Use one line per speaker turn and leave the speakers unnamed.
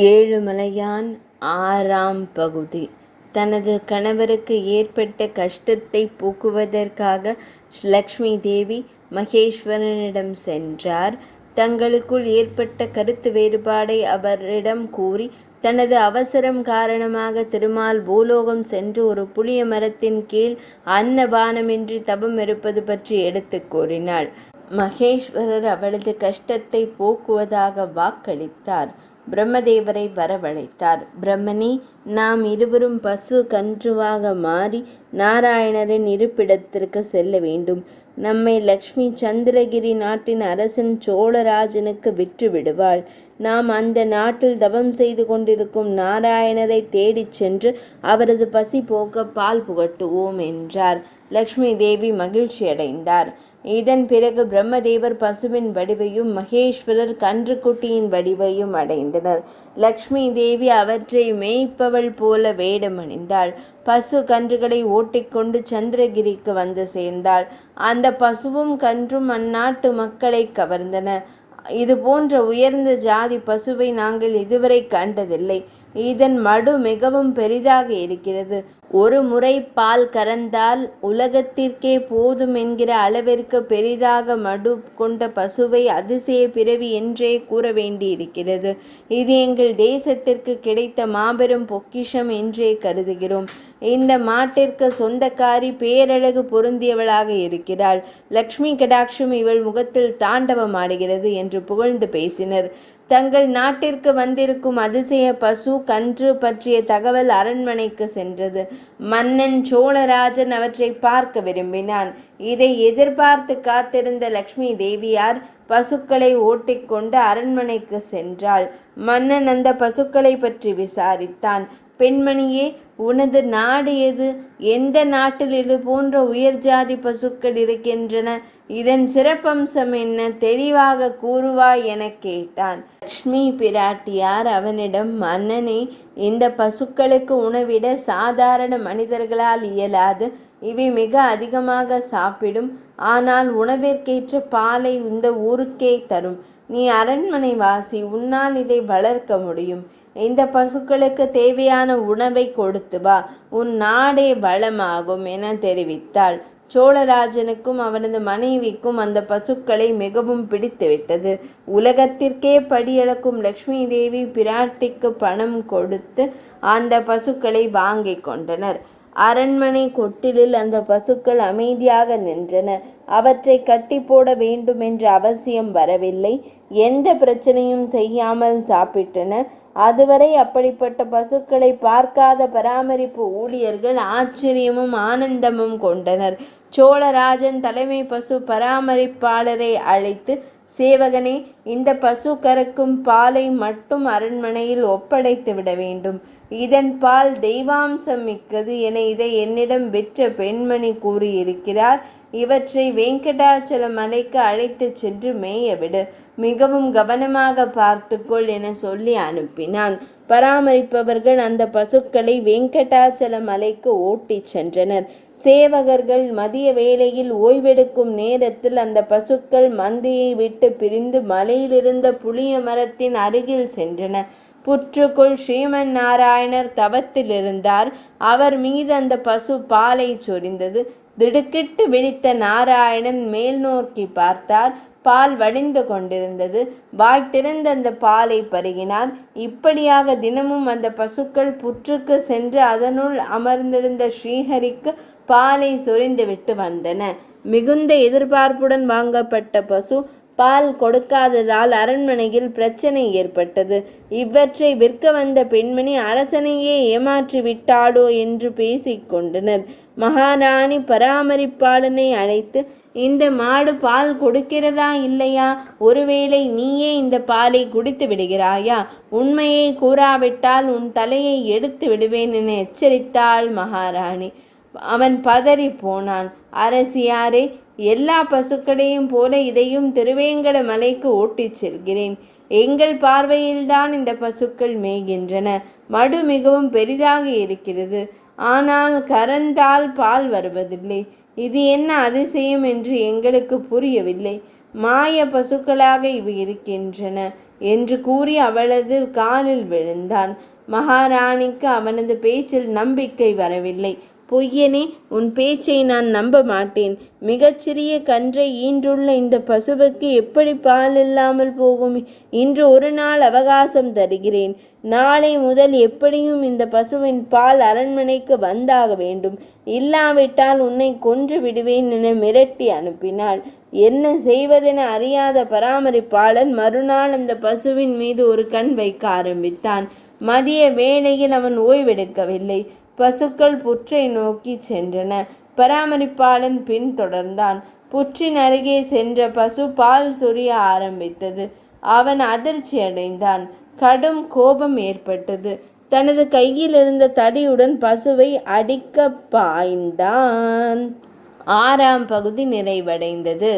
ஏழுமலையான் ஆறாம் பகுதி. தனது கணவருக்கு ஏற்பட்ட கஷ்டத்தை போக்குவதற்காக லக்ஷ்மி தேவி மகேஸ்வரனிடம் சென்றார். தங்களுக்குள் ஏற்பட்ட கருத்து வேறுபாடை அவரிடம் கூறி தனது அவசரம் காரணமாக திருமால் பூலோகம் சென்று ஒரு புளிய மரத்தின் கீழ் அன்னபானமின்றி தவம் இருப்பது பற்றி எடுத்து கூறினாள். மகேஸ்வரர் அவளது கஷ்டத்தை போக்குவதாக வாக்களித்தார். பிரம்மதேவரை வரவழைத்தார். பிரம்மனே, நாம் இருவரும் பசு கன்றுவாக மாறி நாராயணரின் இருப்பிடத்திற்கு செல்ல வேண்டும். நம்மை லக்ஷ்மி சந்திரகிரி நாட்டின் அரசன் சோழராஜனுக்கு விற்று விடுவாள். நாம் அந்த நாட்டில் தவம் செய்து கொண்டிருக்கும் நாராயணரை தேடிச் சென்று அவரது பசி போக்க பால் புகட்டுவோம் என்றார். லக்ஷ்மி தேவி மகிழ்ச்சியடைந்தார். இதன் பிறகு பிரம்மதேவர் பசுவின் வடிவையும் மகேஸ்வரர் கன்றுக்குட்டியின் வடிவையும் அடைந்தனர். லக்ஷ்மி தேவி அவற்றை மேய்ப்பவள் போல வேடமணிந்தாள். பசு கன்றுகளை ஓட்டிக்கொண்டு சந்திரகிரிக்கு வந்து சேர்ந்தாள். அந்த பசுவும் கன்றும் அந்நாட்டு மக்களை கவர்ந்தன. இது போன்ற உயர்ந்த ஜாதி பசுவை நாங்கள் இதுவரை கண்டதில்லை. இதன் மடு மிகவும் பெரிதாக இருக்கிறது. ஒரு முறை பால் கறந்தால் உலகத்திற்கே போதும் என்கிற அளவிற்கு பெரிதாக மடு கொண்ட பசுவை அதிசய பிறவி என்றே கூற வேண்டியிருக்கிறது. இது எங்கள் தேசத்திற்கு கிடைத்த மாபெரும் பொக்கிஷம் என்றே கருதுகிறோம். இந்த மாட்டிற்கு சொந்தக்காரி பேரழகு பொருந்தியவளாக இருக்கிறாள். லக்ஷ்மி கடாட்சம் இவள் முகத்தில் தாண்டவமாடுகிறது என்று புகழ்ந்து பேசினர். தங்கள் நாட்டிற்கு வந்திருக்கும் அதிசய பசு கன்று பற்றிய தகவல் அரண்மனைக்கு சென்றது. மன்னன் சோழராஜன் அவற்றை பார்க்க விரும்பினான். இதை எதிர்பார்த்து காத்திருந்த லக்ஷ்மி தேவியார் பசுக்களை ஓட்டிக்கொண்டு அரண்மனைக்கு சென்றாள். மன்னன் அந்த பசுக்களை பற்றி விசாரித்தான். பெண்மணியே, உனது நாடு எது? எந்த நாட்டில் இது போன்ற உயர் ஜாதி பசுக்கள் இருக்கின்றன? இதன் சிறப்பம்சம் என்ன? தெளிவாக கூறுவாய் என கேட்டான். லக்ஷ்மி பிராட்டியார் அவனிடம், மன்னனே, இந்த பசுக்களுக்கு உணவிட சாதாரண மனிதர்களால் இயலாது. இவை மிக அதிகமாக சாப்பிடும். ஆனால் உணவிற்கேற்ற பாலை இந்த ஊருக்கே தரும். நீ அரண்மனை வாசி, உன்னால் இதை வளர்க்க முடியும். இந்த பசுக்களுக்கு தேவையான உணவை கொடுத்து வா, உன் நாடே வளமாகும் என தெரிவித்தாள். சோழராஜனுக்கும் அவனது மனைவிக்கும் அந்த பசுக்களை மிகவும் பிடித்துவிட்டது. உலகத்திற்கே படியளக்கும் லக்ஷ்மி தேவி பிராட்டிக்கு பணம் கொடுத்து அந்த பசுக்களை வாங்கி கொண்டனர். அரண்மனை கொட்டிலில் அந்த பசுக்கள் அமைதியாக நின்றன. அவற்றை கட்டி போட வேண்டும் என்ற அவசியம் வரவில்லை. எந்த பிரச்சனையும் செய்யாமல் சாப்பிட்டன. அதுவரை அப்படிப்பட்ட பசுக்களை பார்க்காத பராமரிப்பு ஊழியர்கள் ஆச்சரியமும் ஆனந்தமும் கொண்டனர். சோழராஜன் தலைமை பசு பராமரிப்பாளரை அழைத்து, சேவகனே, இந்த பசு கறக்கும் பாலை மட்டும் அரண்மனையில் ஒப்படைத்து விட வேண்டும். இதன் பால் தெய்வாம்சம் மிக்கது என இதை என்னிடம் விற்ற பெண்மணி கூறியிருக்கிறார். இவற்றை வெங்கடாச்சல மலைக்கு அழைத்து சென்று மேயவிடு. மிகவும் கவனமாக பார்த்துக்கொள் என சொல்லி அனுப்பினான். பராமரிப்பவர்கள் அந்த பசுக்களை வெங்கடாச்சல மலைக்கு ஓட்டி சென்றனர். சேவகர்கள் மதிய வேளையில் ஓய்வெடுக்கும் நேரத்தில் அந்த பசுக்கள் மந்தையை விட்டு பிரிந்து மலையிலிருந்த புளிய மரத்தின் அருகில் சென்றன. புற்றுக்குள் ஸ்ரீமன் நாராயணர் தவத்தில் இருந்தார். அவர் மீது அந்த பசு பாலை சொரிந்தது. திடுக்கிட்டு விழித்த நாராயணன் மேல் நோக்கி பார்த்தார். பால் வடிந்து கொண்டிருந்தது. வாய் திறந்த அந்த பாலை பருகினார். இப்படியாக தினமும் அந்த பசுக்கள் புற்றுக்கு சென்று அதனுள் அமர்ந்திருந்த ஸ்ரீஹரிக்கு பாலை சொரிந்துவிட்டு வந்தன. மிகுந்த எதிர்பார்ப்புடன் வாங்கப்பட்ட பசு பால் கொடுக்காததால் அரண்மனையில் பிரச்சனை ஏற்பட்டது. இவற்றை விற்க வந்த பெண்மணி அரசனையே ஏமாற்றி விட்டாளோ என்று பேசிக்கொண்டனர். மகாராணி பராமரிப்பாளனை அழைத்து, இந்த மாடு பால் கொடுக்கிறதா இல்லையா? ஒருவேளை நீயே இந்த பாலை குடித்து விடுகிறாயா? உண்மையை கூறாவிட்டால் உன் தலையை எடுத்து விடுவேன் என எச்சரித்தாள் மகாராணி. அவன் பதறி போனான். அரசியாரே, எல்லா பசுக்களையும் போல இதையும் திருவேங்கட மலைக்கு ஓட்டிச் செல்கிறேன். எங்கள் பார்வையில்தான் இந்த பசுக்கள் மேய்கின்றன. மடு மிகவும் பெரிதாக இருக்கிறது. ஆனால் கறந்தால் பால் வருவதில்லை. இது என்ன அதிசயம் என்று எங்களுக்கு புரியவில்லை. மாய பசுக்களாக இவை இருக்கின்றன. என்று கூறி அவளது காலில் விழுந்தான். மகாராணிக்கு அவனது பேச்சில் நம்பிக்கை வரவில்லை. பொய்யனே, உன் பேச்சை நான் நம்ப மாட்டேன். மிகச்சிறிய கன்றை ஈன்றுள்ள இந்த பசுவுக்கு எப்படி பால் இல்லாமல் போகும்? இன்று ஒரு நாள் அவகாசம் தருகிறேன். நாளை முதல் எப்படியும் இந்த பசுவின் பால் அரண்மனைக்கு வந்தாக வேண்டும். இல்லாவிட்டால் உன்னை கொன்று விடுவேன் என மிரட்டி அனுப்பினாள். என்ன செய்வதென அறியாத பராமரிப்பாளன் மறுநாள் அந்த பசுவின் மீது ஒரு கண் வைக்க ஆரம்பித்தான். மதிய வேளையில் அவன் ஓய்வெடுக்கவில்லை. பசுக்கள் புற்றை நோக்கி சென்றன. பராமரிப்பாளன் பின் தொடர்ந்தான். புற்றின் அருகே சென்ற பசு பால் சொரிய ஆரம்பித்தது. அவன் அதிர்ச்சி அடைந்தான். கடும் கோபம் ஏற்பட்டது. தனது கையில் இருந்த தடியுடன் பசுவை அடிக்க பாய்ந்தான். 6ஆம் பகுதி நிறைவடைந்தது.